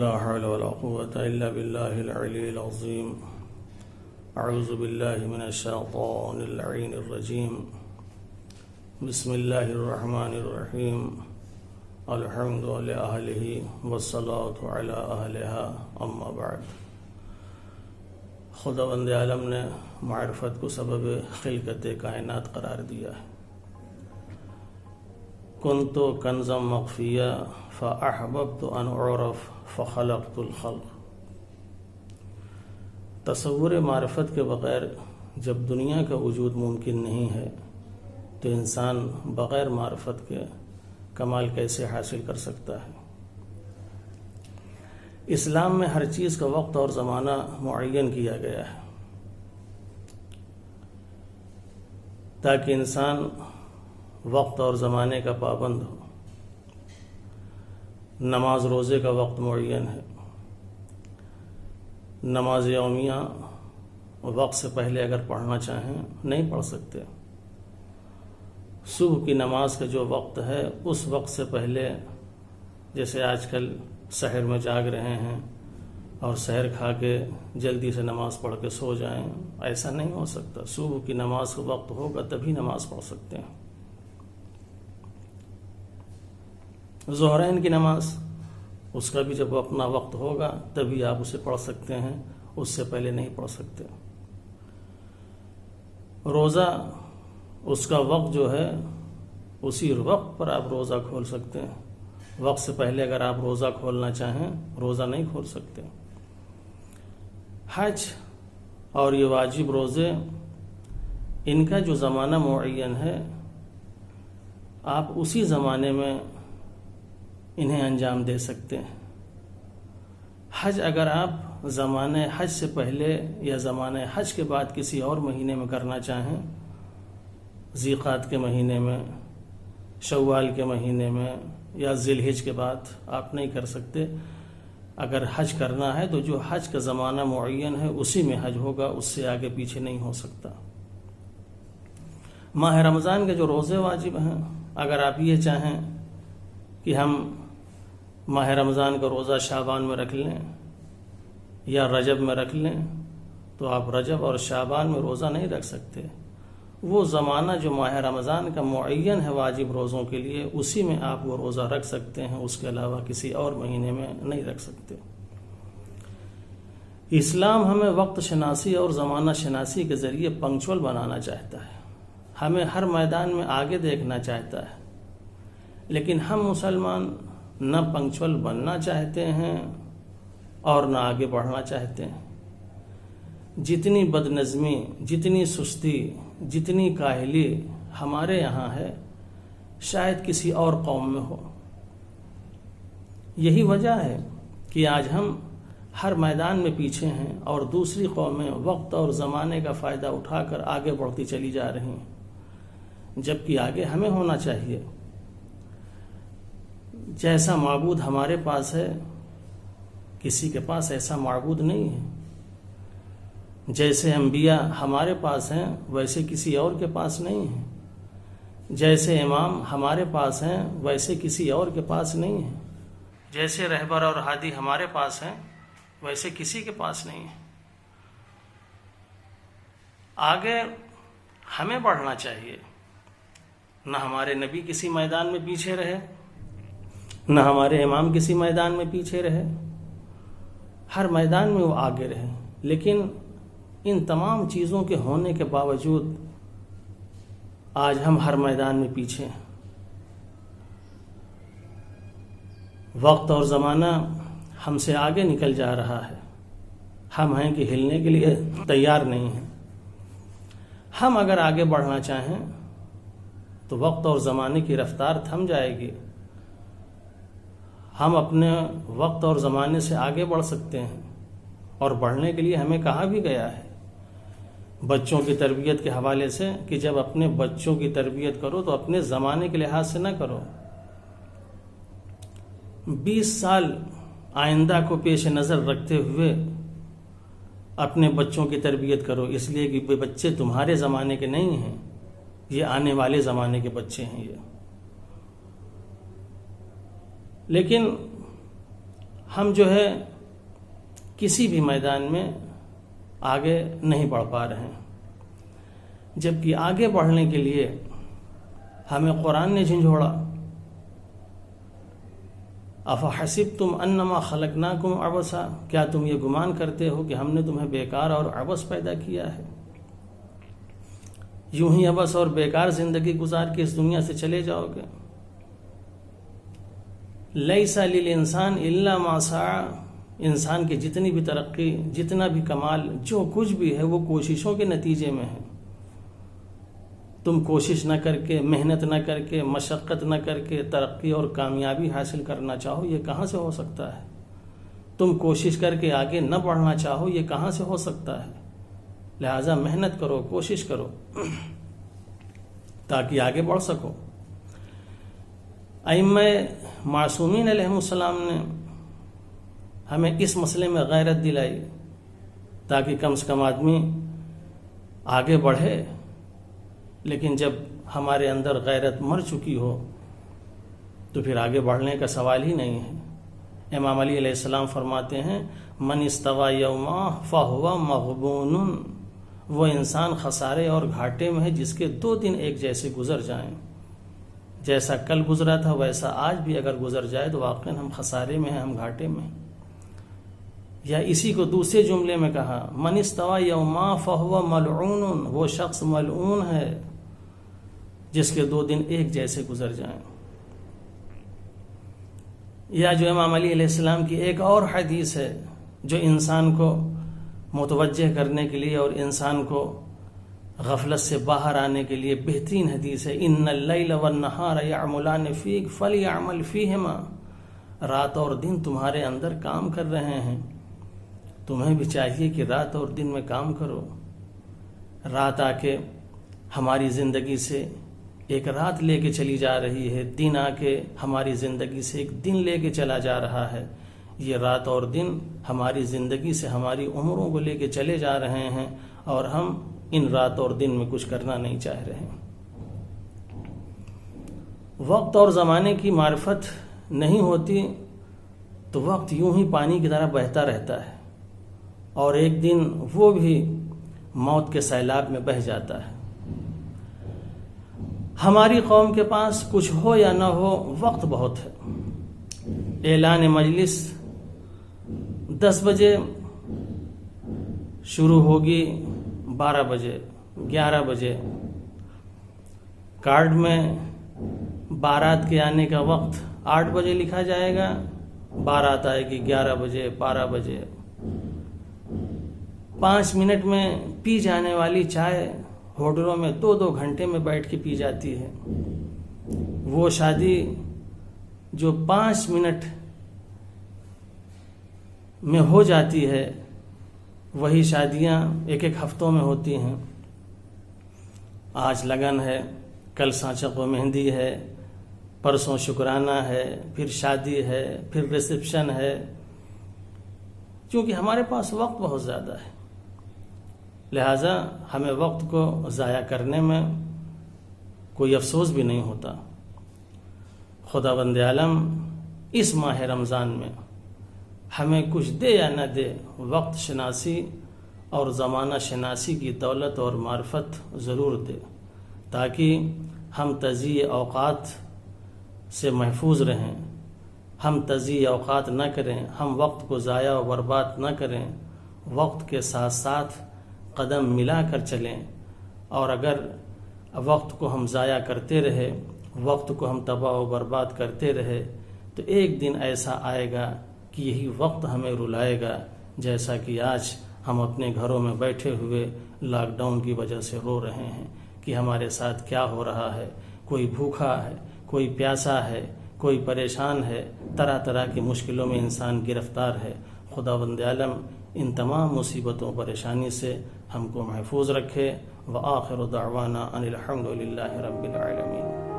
لا حول ولا قوة إلا بالله العلي العظيم. أعوذ بالله من الشيطان اللعين الرجيم. بسم الله الرحمن الرحيم. الحمد لأهله والصلاة على أهلها أما بعد. خداوند عالم نے معرفت کو سبب خلقت کائنات قرار دیا ہے. كنت كنزا مخفيا فأحببت أن أعرف فخلقت الخلق. تصور معرفت کے بغیر جب دنیا کا وجود ممکن نہیں ہے تو انسان بغیر معرفت کے کمال کیسے حاصل کر سکتا ہے؟ اسلام میں ہر چیز کا وقت اور زمانہ معین کیا گیا ہے تاکہ انسان وقت اور زمانے کا پابند ہو. نماز روزے کا وقت معین ہے. نماز یومیہ وقت سے پہلے اگر پڑھنا چاہیں نہیں پڑھ سکتے. صبح کی نماز کا جو وقت ہے اس وقت سے پہلے، جیسے آج کل سحر میں جاگ رہے ہیں اور سحر کھا کے جلدی سے نماز پڑھ کے سو جائیں، ایسا نہیں ہو سکتا. صبح کی نماز کا وقت ہوگا تبھی نماز پڑھ سکتے ہیں. ظہرین کی نماز، اس کا بھی جب اپنا وقت ہوگا تبھی آپ اسے پڑھ سکتے ہیں، اس سے پہلے نہیں پڑھ سکتے. روزہ، اس کا وقت جو ہے اسی وقت پر آپ روزہ کھول سکتے ہیں. وقت سے پہلے اگر آپ روزہ کھولنا چاہیں روزہ نہیں کھول سکتے. حج اور یہ واجب روزے، ان کا جو زمانہ معین ہے آپ اسی زمانے میں انہیں انجام دے سکتے ہیں. حج اگر آپ زمانہ حج سے پہلے یا زمانہ حج کے بعد کسی اور مہینے میں کرنا چاہیں، ذیقعد کے مہینے میں، شوال کے مہینے میں یا ذی الحج کے بعد آپ نہیں کر سکتے. اگر حج کرنا ہے تو جو حج کا زمانہ معین ہے اسی میں حج ہوگا، اس سے آگے پیچھے نہیں ہو سکتا. ماہ رمضان کے جو روزے واجب ہیں، اگر آپ یہ چاہیں کہ ہم ماہ رمضان کا روزہ شعبان میں رکھ لیں یا رجب میں رکھ لیں تو آپ رجب اور شعبان میں روزہ نہیں رکھ سکتے. وہ زمانہ جو ماہ رمضان کا معین ہے واجب روزوں کے لیے، اسی میں آپ وہ روزہ رکھ سکتے ہیں، اس کے علاوہ کسی اور مہینے میں نہیں رکھ سکتے. اسلام ہمیں وقت شناسی اور زمانہ شناسی کے ذریعے پنکچول بنانا چاہتا ہے، ہمیں ہر میدان میں آگے دیکھنا چاہتا ہے. لیکن ہم مسلمان نہ پنکچول بننا چاہتے ہیں اور نہ آگے بڑھنا چاہتے ہیں. جتنی بدنظمی، جتنی سستی، جتنی کاہلی ہمارے یہاں ہے شاید کسی اور قوم میں ہو. یہی وجہ ہے کہ آج ہم ہر میدان میں پیچھے ہیں اور دوسری قومیں وقت اور زمانے کا فائدہ اٹھا کر آگے بڑھتی چلی جا رہی ہیں، جبکہ آگے ہمیں ہونا چاہیے. جیسا معبود ہمارے پاس ہے کسی کے پاس ایسا معبود نہیں ہے. جیسے انبیاء ہمارے پاس ہیں ویسے کسی اور کے پاس نہیں ہیں. جیسے امام ہمارے پاس ہیں ویسے کسی اور کے پاس نہیں ہیں. جیسے رہبر اور ہادی ہمارے پاس ہیں ویسے کسی کے پاس نہیں ہے. آگے ہمیں بڑھنا چاہیے. نہ ہمارے نبی کسی میدان میں پیچھے رہے، نہ ہمارے امام کسی میدان میں پیچھے رہے. ہر میدان میں وہ آگے رہے. لیکن ان تمام چیزوں کے ہونے کے باوجود آج ہم ہر میدان میں پیچھے ہیں. وقت اور زمانہ ہم سے آگے نکل جا رہا ہے. ہم ہیں کہ ہلنے کے لیے تیار نہیں ہیں. ہم اگر آگے بڑھنا چاہیں تو وقت اور زمانے کی رفتار تھم جائے گی. ہم اپنے وقت اور زمانے سے آگے بڑھ سکتے ہیں، اور بڑھنے کے لیے ہمیں کہا بھی گیا ہے بچوں کی تربیت کے حوالے سے کہ جب اپنے بچوں کی تربیت کرو تو اپنے زمانے کے لحاظ سے نہ کرو. 20 سال آئندہ کو پیش نظر رکھتے ہوئے اپنے بچوں کی تربیت کرو، اس لیے کہ بچے تمہارے زمانے کے نہیں ہیں، یہ آنے والے زمانے کے بچے ہیں. یہ لیکن ہم جو ہے کسی بھی میدان میں آگے نہیں بڑھ پا رہے ہیں، جبکہ آگے بڑھنے کے لیے ہمیں قرآن نے جھنجھوڑا۔ افحسبتم انما خلقناکم عبثا، کیا تم یہ گمان کرتے ہو کہ ہم نے تمہیں بیکار اور عبث پیدا کیا ہے؟ یوں ہی عبث اور بیکار زندگی گزار کے اس دنیا سے چلے جاؤ گے؟ لیس للانسان الا ما سعى، انسان کی جتنی بھی ترقی، جتنا بھی کمال، جو کچھ بھی ہے وہ کوششوں کے نتیجے میں ہے۔ تم کوشش نہ کر کے، محنت نہ کر کے، مشقت نہ کر کے ترقی اور کامیابی حاصل کرنا چاہو، یہ کہاں سے ہو سکتا ہے؟ تم کوشش کر کے آگے نہ بڑھنا چاہو، یہ کہاں سے ہو سکتا ہے؟ لہٰذا محنت کرو، کوشش کرو تاکہ آگے بڑھ سکو۔ ائمہ معصومین علیہ السلام نے ہمیں اس مسئلے میں غیرت دلائی تاکہ کم سے کم آدمی آگے بڑھے، لیکن جب ہمارے اندر غیرت مر چکی ہو تو پھر آگے بڑھنے کا سوال ہی نہیں ہے۔ امام علی علیہ السلام فرماتے ہیں من استوى یوما فہو مغبون، وہ انسان خسارے اور گھاٹے میں ہے جس کے 2 دن ایک جیسے گزر جائیں۔ جیسا کل گزرا تھا ویسا آج بھی اگر گزر جائے تو واقعاً ہم خسارے میں ہیں، ہم گھاٹے میں ہیں۔ یا اسی کو دوسرے جملے میں کہا من استوى یوما فہو ملعون، وہ شخص ملعون ہے جس کے 2 دن ایک جیسے گزر جائیں۔ یا جو امام علی علیہ السلام کی ایک اور حدیث ہے جو انسان کو متوجہ کرنے کے لیے اور انسان کو غفلت سے باہر آنے کے لیے بہترین حدیث ہے، ان اللیل والنہار یعملان فیک فلیعمل فیہما، رات اور دن تمہارے اندر کام کر رہے ہیں، تمہیں بھی چاہیے کہ رات اور دن میں کام کرو۔ رات آ کے ہماری زندگی سے ایک رات لے کے چلی جا رہی ہے، دن آ کے ہماری زندگی سے ایک دن لے کے چلا جا رہا ہے۔ یہ رات اور دن ہماری زندگی سے ہماری عمروں کو لے کے چلے جا رہے ہیں اور ہم ان رات اور دن میں کچھ کرنا نہیں چاہ رہے ہیں۔ وقت اور زمانے کی معرفت نہیں ہوتی تو وقت یوں ہی پانی کی طرح بہتا رہتا ہے اور ایک دن وہ بھی موت کے سیلاب میں بہہ جاتا ہے۔ ہماری قوم کے پاس کچھ ہو یا نہ ہو وقت بہت ہے۔ اعلان مجلس 10 بجے شروع ہوگی، 12 بجے، 11 بجے، کارڈ میں بارات کے آنے کا وقت 8 بجے لکھا جائے گا، بارات آئے گی 11 بجے، 12 بجے۔ 5 منٹ میں پی جانے والی چائے ہوٹلوں میں 2-2 گھنٹے میں بیٹھ کے پی جاتی ہے۔ وہ شادی جو 5 منٹ میں ہو جاتی ہے وہی شادیاں 1-1 ہفتوں میں ہوتی ہیں۔ آج لگن ہے، کل سانچہ و مہندی ہے، پرسوں شکرانہ ہے، پھر شادی ہے، پھر ریسپشن ہے، کیونکہ ہمارے پاس وقت بہت زیادہ ہے۔ لہٰذا ہمیں وقت کو ضائع کرنے میں کوئی افسوس بھی نہیں ہوتا۔ خداوند عالم اس ماہ رمضان میں ہمیں کچھ دے یا نہ دے، وقت شناسی اور زمانہ شناسی کی دولت اور معرفت ضرور دے تاکہ ہم تضییع اوقات سے محفوظ رہیں، ہم تضییع اوقات نہ کریں، ہم وقت کو ضائع و برباد نہ کریں، وقت کے ساتھ ساتھ قدم ملا کر چلیں۔ اور اگر وقت کو ہم ضائع کرتے رہے، وقت کو ہم تباہ و برباد کرتے رہے تو ایک دن ایسا آئے گا کہ یہی وقت ہمیں رلائے گا، جیسا کہ آج ہم اپنے گھروں میں بیٹھے ہوئے لاک ڈاؤن کی وجہ سے رو رہے ہیں کہ ہمارے ساتھ کیا ہو رہا ہے۔ کوئی بھوکا ہے، کوئی پیاسا ہے، کوئی پریشان ہے، طرح طرح کی مشکلوں میں انسان گرفتار ہے۔ خداوند عالم ان تمام مصیبتوں پریشانی سے ہم کو محفوظ رکھے۔ وآخر دعوانا ان الحمد للہ رب العالمین۔